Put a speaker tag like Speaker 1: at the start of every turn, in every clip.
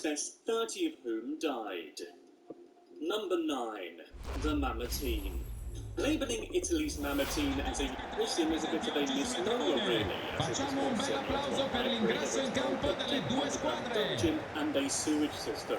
Speaker 1: 30 of whom died. Number 9. The Mamertine. Labelling Italy's Mamertine as a prison is a bit of a misnomer, really, as it was more similar to a hybrid of a type of deep underground dungeon and a sewage system.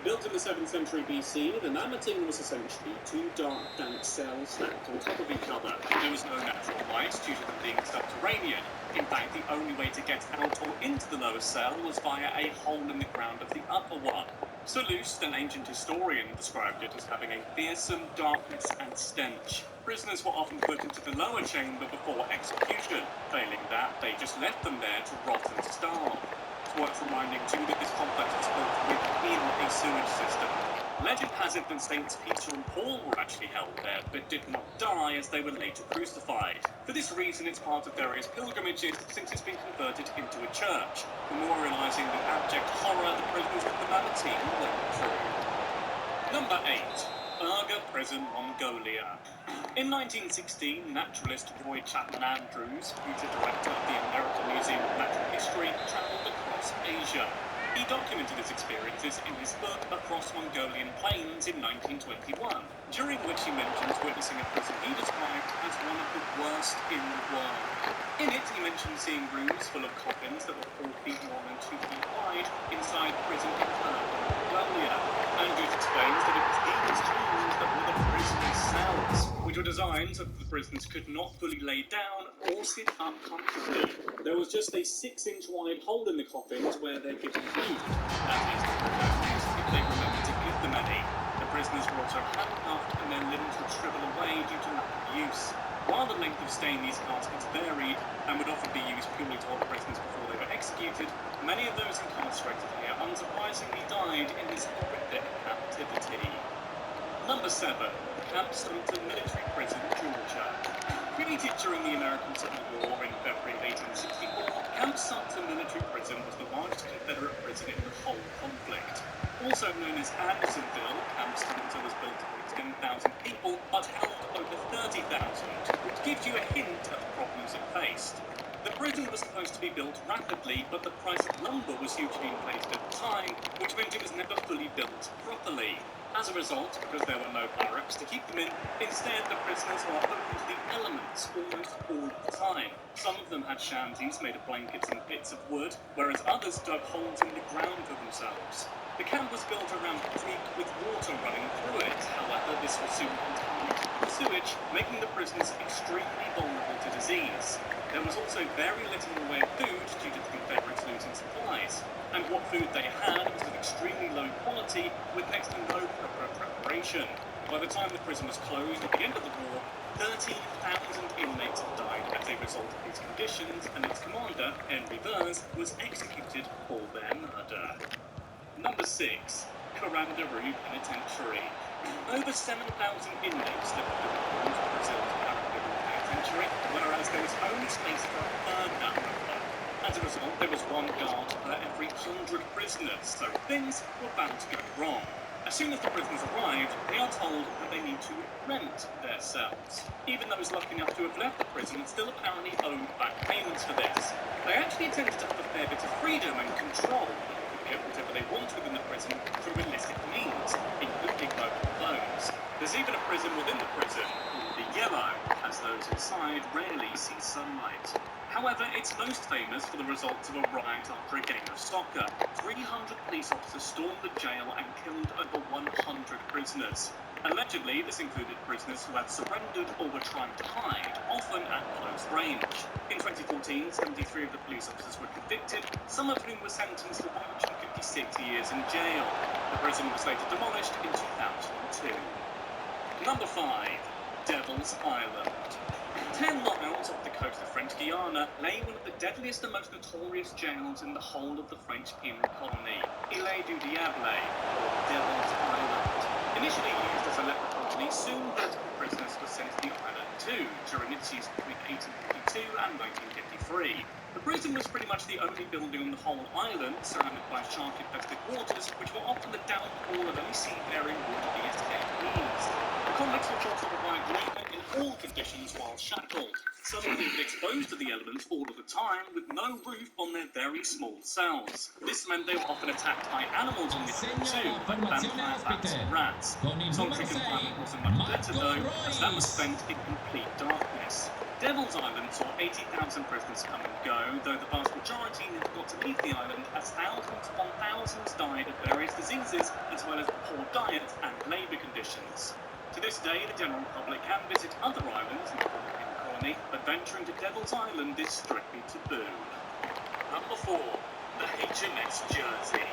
Speaker 1: Built in the 7th century BC, the Mamertine was essentially 2 dark, dank cells stacked on top of each other. There was no natural light due to them being subterranean. In fact, the only way to get out or into the lower cell was via a hole in the ground of the upper one. Sallust, an ancient historian, described it as having a fearsome darkness and stench. Prisoners were often put into the lower chamber before execution. Failing that, they just left them there to rot and starve. It's worth reminding too that this complex was built within a sewage system. Legend has it that Saints Peter and Paul were actually held there, but did not die as they were later crucified. For this reason, it's part of various pilgrimages since it's been converted into a church, memorialising the abject horror the prisoners of the Mamertine went through. Number 8. Urga Prison, Mongolia. In 1916, naturalist Roy Chapman Andrews, future director of the American Museum of Natural History, travelled across Asia. He documented his experiences in his book Across Mongolian Plains in 1921, during which he mentions witnessing a prison he described as one of the worst in the world. In it, he mentioned seeing rooms full of coffins that were 4 feet long and 2 feet wide inside prison in Mongolia. Andrews explains that it was these rooms that were the prisoners' cells, which were designed so that the prisoners could not fully lay down or sit up comfortably. There was just a 6-inch wide hole in the coffins where they could be food. That is, if they remembered to give them any. The prisoners were also handcuffed and their limbs would shrivel away due to lack of use. While the length of stay in these caskets varied and would often be used purely to hold prisoners before they were executed, many of those incarcerated here unsurprisingly died in this horrific captivity. Number 7. Camp Sumter Military Prison, Georgia. Created during the American Civil War in February 1864, Camp Sumter Military Prison was the largest Confederate prison in the whole conflict. Also known as Andersonville, Camp Sumter was built for 10,000 people, but held over 30,000, which gives you a hint at the problems it faced. The prison was supposed to be built rapidly, but the price of lumber was hugely inflated at the time, which meant it was never fully built properly. As a result, because there were no barracks to keep them in, instead the prisoners were open to the elements almost all the time. Some of them had shanties made of blankets and bits of wood, whereas others dug holes in the ground for themselves. The camp was built around a creek with water running through it. However, this was soon contaminated with sewage, making the prisoners extremely vulnerable to disease. There was also very little in the way of food due to the Confederates losing supplies, and what food they had was of extremely low quality with next to no proper preparation. By the time the prison was closed at the end of the war, 13,000 inmates had died as a result of these conditions, and its commander, Henry Vers, was executed for their murder. Number 6. Carandiru Penitentiary. Over 7,000 inmates lived in Brazil's Carandiru Penitentiary, whereas there was only space for a third that number. As a result, there was 1 guard per every 100 prisoners, so things were bound to go wrong. As soon as the prisoners arrived, they are told that they need to rent their cells. Even those lucky enough to have left the prison still apparently owed back payments for this. They actually tended to have a fair bit of freedom and control, and could get whatever they want within the prison through illicit means, including mobile phones. There's even a prison within the prison, called the Yellow, as those inside rarely see sunlight. However, it's most famous for the results of a riot after a game of soccer. 300 police officers stormed the jail and killed over 100 prisoners. Allegedly, this included prisoners who had surrendered or were trying to hide, often at close range. In 2014, 73 of the police officers were convicted, some of whom were sentenced to 156 years in jail. The prison was later demolished in 2002. Number 5. Devil's Island. 10 miles off the coast of French Guiana lay one of the deadliest and most notorious jails in the whole of the French penal colony, Île du Diable, or Devil's Island. Initially used as a leper colony, soon political prisoners were sent to the island too, during its use between 1852 and 1953. The prison was pretty much the only building on the whole island, surrounded by shark-infested waters, which were often the downfall of any seafaring would-be escapees. The convicts were taught to provide labour in all conditions while shackled. some have been exposed to the elements all of the time with no roof on their very small cells. This meant they were often attacked by animals on the island too, like vampire bats and rats. Solitary confinement wasn't much better though, as that was spent in complete darkness. Devil's Island saw 80,000 prisoners come and go, though the vast majority never got to leave the island as thousands upon thousands died of various diseases as well as poor diet and labour conditions. To this day, the general public can visit other islands in the colony, but venturing to Devil's Island is strictly taboo. Number 4. The HMS Jersey.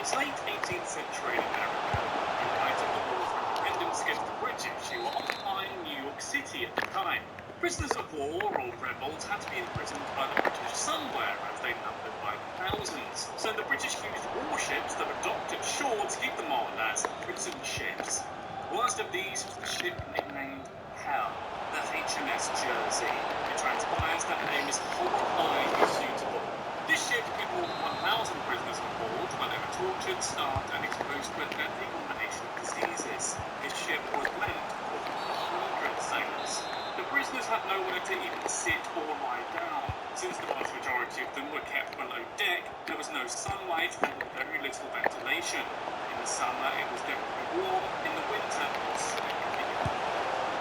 Speaker 1: It's late 18th century in America. In light of the war for independence against the British, who were occupying New York City at the time. Prisoners of war or rebels had to be imprisoned by the British somewhere, as they numbered by the thousands. So the British used warships that were docked at shore to keep them on as prison ships. Worst of these was the ship nicknamed Hell, the HMS Jersey. It transpires that the name is horrifyingly suitable. This ship could more than 1,000 prisoners on board when they were tortured, starved, and exposed to a deadly combination of diseases. This ship was meant for 100 sailors. The prisoners had nowhere to even sit or lie down. Since the vast majority of them were kept below deck, there was no sunlight and very little ventilation. In the summer, it was definitely warm. In the winter, it was slightly cold.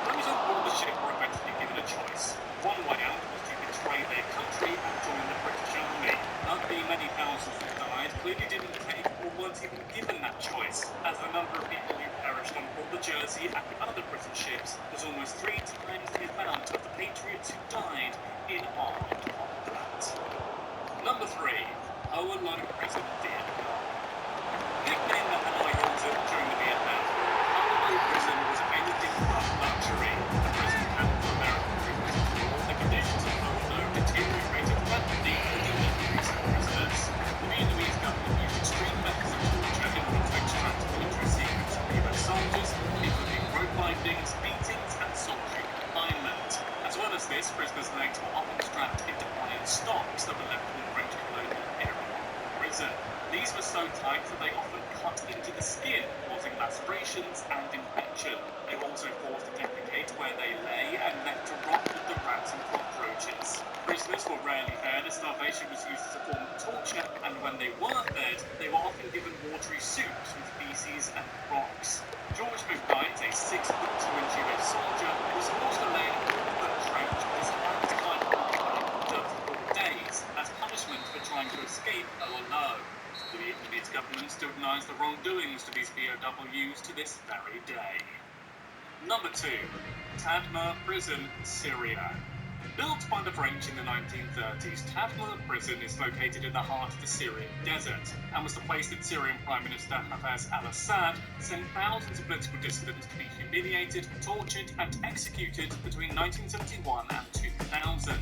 Speaker 1: Those on board the ship were eventually given a choice. One way out was to betray their country and join the British Army. Not the many thousands who died clearly didn't take or weren't even given that choice, as the number of people who perished on board the Jersey and other prison ships was almost 3 times the amount of the patriots who died in armed combat. Number 3. Hanoi Prison, Vietnam. Nicknamed the Hanoi Hills during the Vietnam War, Hanoi Prison was anything but luxury. The prison camp for American prisoners of war, the conditions of Hanoi deteriorated rapidly with the increase of prisoners. The Vietnamese government used extreme methods of torture in order to extract military secrets from US soldiers, including rope bindings, beatings, and solitary confinement. As well as this, prisoners' legs were often strapped into iron stocks that were left in the French colonial era prison. These were so tight that they often cut into the skin, causing lacerations and infection. They were also forced to defecate where they lay and left to rot with the rats and cockroaches. Prisoners were rarely fed, as starvation was used as a form of torture, and when they were fed, they were often given watery soups with feces and rocks. George McKnight, a 6'2" US soldier, was forced to lay in a 4-foot trench with his hands tied behind for 34 days as punishment for trying to escape LLO. The Vietnamese government still denies the wrongdoings to these POWs to this very day. Number 2. Tadmor Prison, Syria. Built by the French in the 1930s, Tadmor Prison is located in the heart of the Syrian desert and was the place that Syrian Prime Minister Hafez al-Assad sent thousands of political dissidents to be humiliated, tortured, and executed between 1971 and 2000.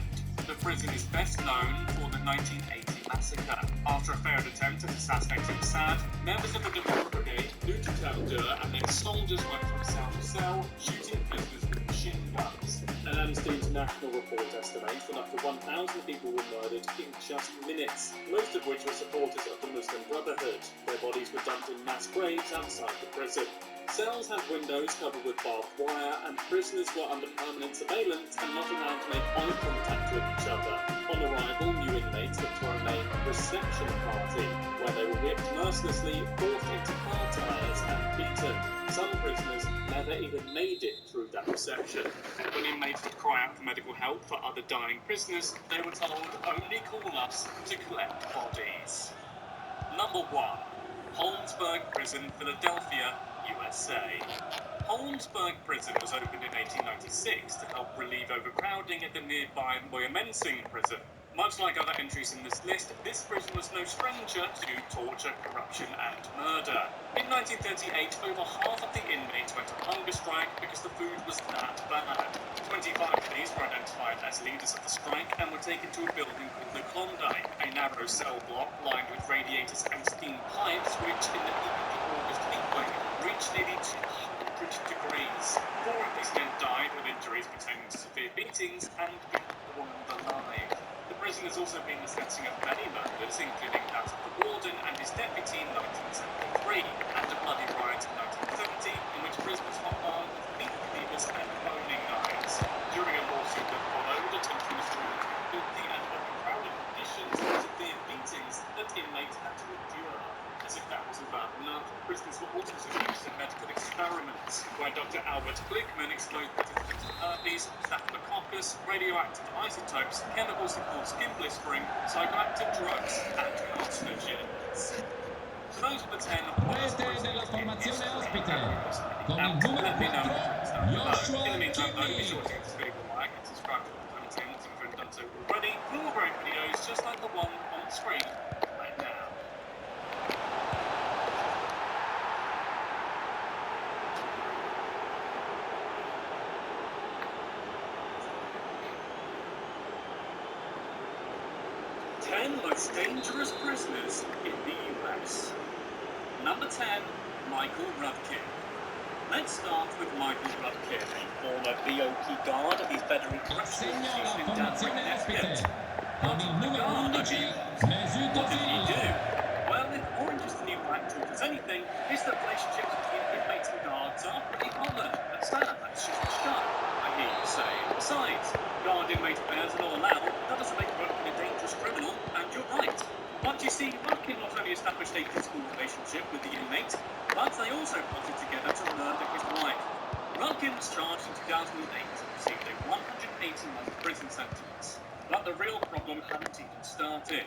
Speaker 1: The prison is best known for the 1980 massacre. After a failed attempt at assassinating Assad, members of the Defense Brigade, Luftwaffe, and their soldiers went from cell to cell, shooting prisoners with machine guns. An Amnesty International report estimates that up to 1,000 people were murdered in just minutes, most of which were supporters of the Muslim Brotherhood. Their bodies were dumped in mass graves outside the prison. Cells had windows covered with barbed wire, and prisoners were under permanent surveillance and not allowed to make eye contact with each other. On arrival, new inmates were thrown a reception party, where they were whipped mercilessly, forced into car tires, and beaten. Some prisoners never even made it through that reception. When inmates would cry out for medical help for other dying prisoners, they were told, "Only call us to collect bodies." Number 1. Holmesburg Prison, Philadelphia, USA. Holmesburg Prison was opened in 1896 to help relieve overcrowding at the nearby Moyamensing Prison. Much like other entries in this list, this prison was no stranger to torture, corruption, and murder. In 1938, over half of the inmates went on hunger strike because the food was that bad. 25 of these were identified as leaders of the strike and were taken to a building called the Klondike, a narrow cell block lined with radiators and steam pipes which, in the heat of the August heatwave, reached nearly 200 degrees. 4 of these men died with injuries pertaining to severe beatings and been burned alive. The prison has also been the setting of many murders, including that of the warden and his deputy in 1973, and a bloody riot in 1970, in which prisoners were armed with meat cleavers and boning knives. During a lawsuit that followed, prisoners were also used in medical experiments, where Dr. Albert Glickman exposed participants to herpes, staphylococcus, radioactive isotopes, chemicals that cause skin blistering, psychoactive drugs, and carcinogens. So those were the 10 hottest prisoners in history. Now, let me know in the comments down below. In the meantime, though, be sure to give this video a like and subscribe to the Tiny Tales if you haven't done so already for more great videos just like the one on the screen right now. Most dangerous prisoners in the US. Number 10, Michael Rudkin. Let's start with Michael Rudkin, a former BOP guard of the Federal Correctional Institution in Danbury, Connecticut. But the guard, I mean, what did he do? Well, if orange is the new black taught us anything, it's that relationships between inmates and guards are pretty common. Let's just shut, I hear you say. Besides, guard-inmate affairs are not allowed. That doesn't make Rudkin a dangerous criminal, and you're right. But you see, Rudkin not only established a physical relationship with the inmate, but they also plotted together to murder his wife. Rudkin was charged in 2008 and received a 180-month prison sentence. But the real problem hadn't even started.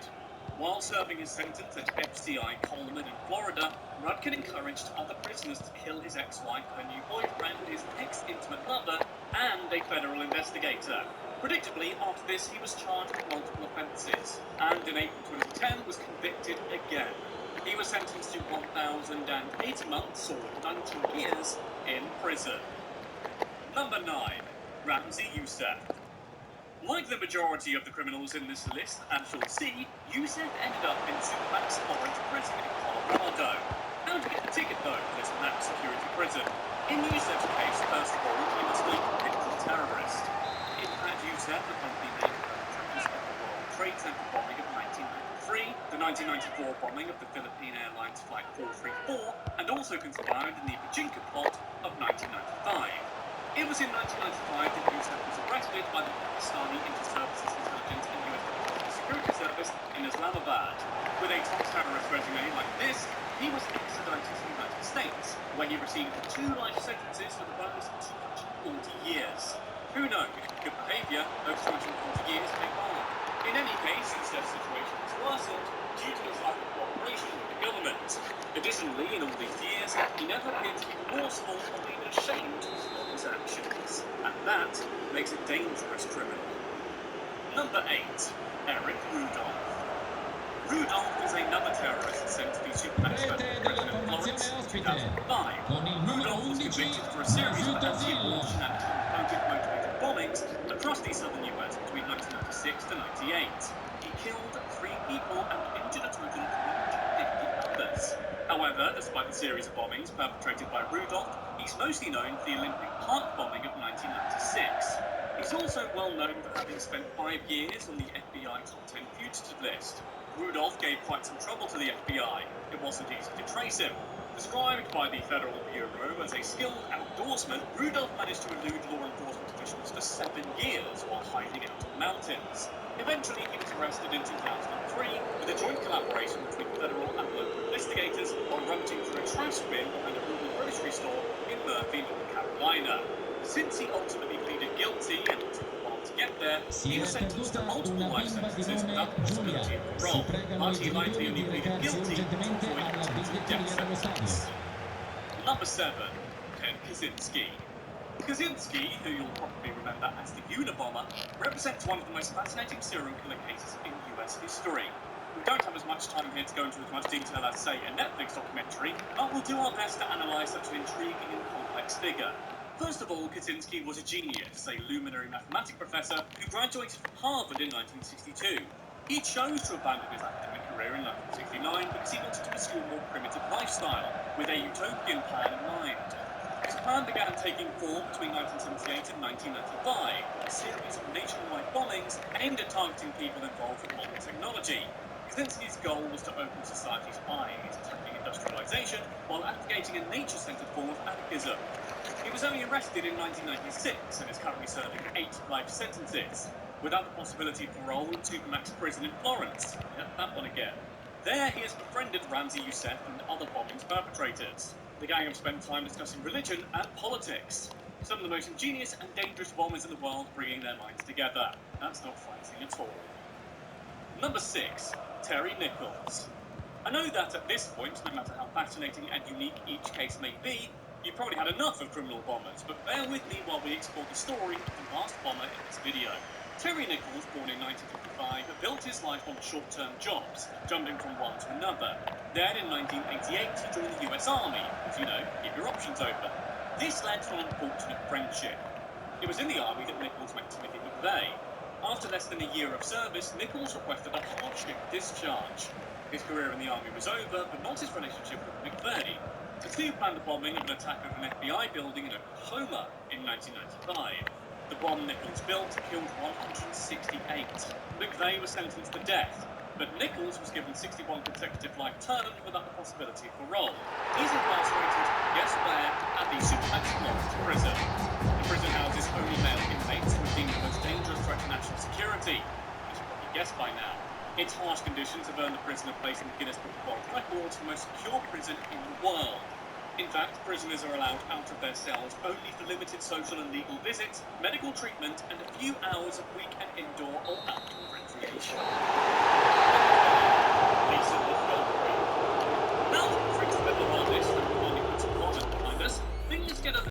Speaker 1: While serving his sentence at FCI Coleman in Florida, Rudkin encouraged other prisoners to kill his ex-wife, her new boyfriend, his ex-intimate lover, and a federal investigator. Predictably, after this, he was charged with multiple offences, and in April 2010 was convicted again. He was sentenced to 1,080 months, or 19 years, in prison. Number 9. Ramzi Youssef. Like the majority of the criminals in this list, as you'll see, Youssef ended up in Supermax Orange Prison in Colorado. How to get the ticket, though, for this max security prison? In Youssef's case, first of all, he was a convicted terrorist. In fact, Youssef accompanied the perpetrators of the World Trade Center bombing of 1993, the 1994 bombing of the Philippine Airlines Flight 434, and also conspired in the Pachinko plot of 1995. It was in 1995 that Youssef was arrested by the Pakistani Inter-Services Intelligence and US Security Service in Islamabad. With a top terrorist resume like this, he was extradited to the United States, where he received 2 life sentences with a bonus of 240 years. Who knows, good behaviour, those 240 years may harm. In any case, Youssef's situation was worsened due to his lack of cooperation with the government. Additionally, in all these years, he never appeared to be remorseful or even ashamed of his actions. And that makes a dangerous criminal. Number 8. Eric Rudolph. Rudolph is another terrorist sent to the Supermax Federal Prison in Florence in 2005. Rudolph was convicted for a series of anti-abortion and motivated bombings across the southern US between 1996 to 98. He killed 3 people and injured a total of 150 others. However, despite the series of bombings perpetrated by Rudolph, he's mostly known for the Olympic Park bombing of 1996. He's also well known for having spent 5 years on the FBI Top 10 fugitive list. Rudolph gave quite some trouble to the FBI. It wasn't easy to trace him. Described by the Federal Bureau as a skilled outdoorsman, Rudolph managed to elude law enforcement officials for 7 years while hiding out in the mountains. Eventually, he was arrested in 2003 with a joint collaboration between federal and local investigators while rummaging through a trash bin behind a rural grocery store in Murphy, North Carolina. Since he ultimately pleaded guilty and took a while to get there, he was sentenced to multiple life sentences without the possibility of parole, but he likely only pleaded guilty to avoid a potential death sentence. Number 7. Ted Kaczynski. Kaczynski, who you'll probably remember as the Unabomber, represents one of the most fascinating serial killer cases in US history. We don't have as much time here to go into as much detail as, say, a Netflix documentary, but we'll do our best to analyse such an intriguing and complex figure. First of all, Kaczynski was a genius, a luminary mathematics professor who graduated from Harvard in 1962. He chose to abandon his academic career in 1969 because he wanted to pursue a more primitive lifestyle, with a utopian plan in mind. His plan began taking form between 1978 and 1995, a series of nationwide bombings aimed at targeting people involved with modern technology. Kaczynski's goal was to open society's eyes, tackling industrialization while advocating a nature-centered form of anarchism. He was only arrested in 1996 and is currently serving 8 life sentences, without the possibility of parole in Supermax prison in Florence. Yep, that one again. There he has befriended Ramzi Youssef and other bombings perpetrators. The gang have spent time discussing religion and politics. Some of the most ingenious and dangerous bombers in the world bringing their minds together. That's not fancy at all. Number 6. Terry Nichols. I know that at this point, no matter how fascinating and unique each case may be, you've probably had enough of criminal bombers, but bear with me while we explore the story of the last bomber in this video. Terry Nichols, born in 1955, built his life on short-term jobs, jumping from one to another. Then, in 1988, he joined the US Army, as you know, keep your options open. This led to an unfortunate friendship. It was in the Army that Nichols met Timothy McVeigh. After less than a year of service, Nichols requested a hardship discharge. His career in the Army was over, but not his relationship with McVeigh. The two planned the bombing of an attack of an FBI building in Oklahoma in 1995. The bomb Nichols built killed 168. McVeigh was sentenced to death, but Nichols was given 61 consecutive life terms without the possibility of parole. He's incarcerated, guess where? At the Supermax Florida prison. The prison houses only male inmates who are deemed the most dangerous threat to national security. You should probably guess by now. Its harsh conditions have earned the prison a place in the Guinness Book of World Records for the most secure prison in the world. In fact, prisoners are allowed out of their cells only for limited social and legal visits, medical treatment, and a few hours of weekend indoor or outdoor recreation.